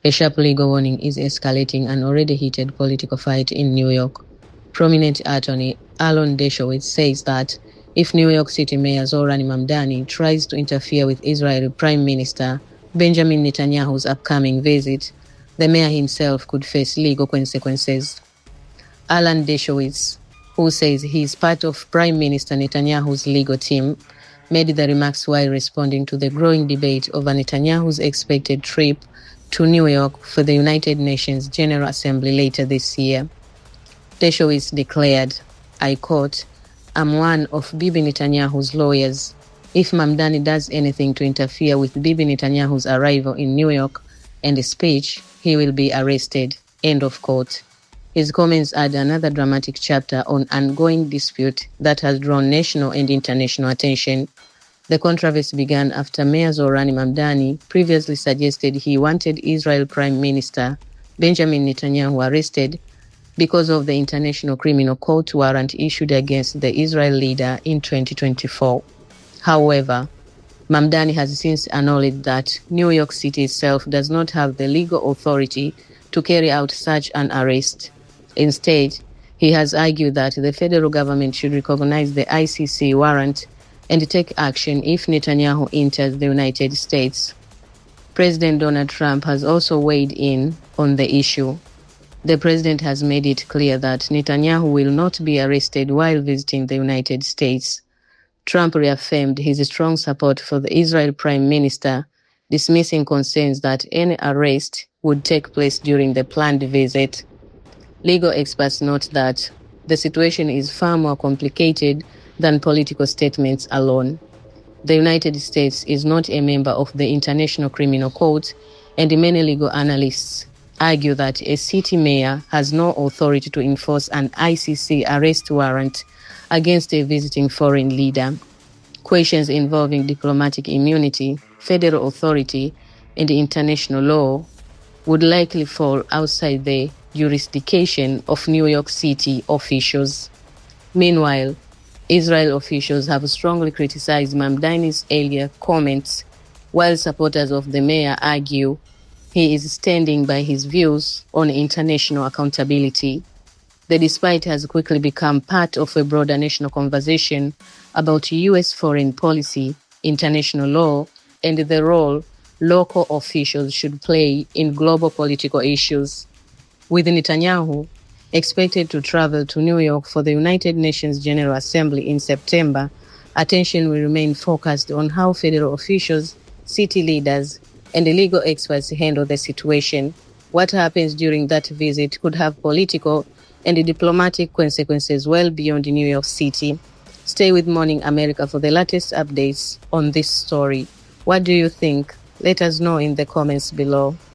A sharp legal warning is escalating an already heated political fight in New York. Prominent attorney Dershowitz says that if New York City Mayor Zohran Mamdani tries to interfere with Israeli Prime Minister Benjamin Netanyahu's upcoming visit, the mayor himself could face legal consequences. Dershowitz, who says he is part of Prime Minister Netanyahu's legal team, made the remarks while responding to the growing debate over Netanyahu's expected trip to New York for the United Nations General Assembly later this year. Dershowitz declared, I quote, "I'm one of Bibi Netanyahu's lawyers. If Mamdani does anything to interfere with Bibi Netanyahu's arrival in New York and a speech, he will be arrested." End of quote. His comments add another dramatic chapter on ongoing dispute that has drawn national and international attention. The controversy began after Mayor Zohran Mamdani previously suggested he wanted Israel Prime Minister Benjamin Netanyahu arrested because of the International Criminal Court warrant issued against the Israel leader in 2024. However, Mamdani has since acknowledged that New York City itself does not have the legal authority to carry out such an arrest. Instead, he has argued that the federal government should recognize the ICC warrant and take action if Netanyahu enters the United States. President Donald Trump has also weighed in on the issue. The president has made it clear that Netanyahu will not be arrested while visiting the United States. Trump reaffirmed his strong support for the Israel Prime Minister, dismissing concerns that any arrest would take place during the planned visit. Legal experts note that the situation is far more complicated than political statements alone. The United States is not a member of the International Criminal Court, and many legal analysts argue that a city mayor has no authority to enforce an ICC arrest warrant against a visiting foreign leader. Questions involving diplomatic immunity, federal authority, and international law would likely fall outside the jurisdiction of New York City officials. Meanwhile, Israel officials have strongly criticized Mamdani's earlier comments, while supporters of the mayor argue he is standing by his views on international accountability. The dispute has quickly become part of a broader national conversation about U.S. foreign policy, international law, and the role local officials should play in global political issues. With Netanyahu expected to travel to New York for the United Nations General Assembly in September, attention will remain focused on how federal officials, city leaders, and legal experts handle the situation. What happens during that visit could have political and diplomatic consequences well beyond New York City. Stay with Morning America for the latest updates on this story. What do you think? Let us know in the comments below.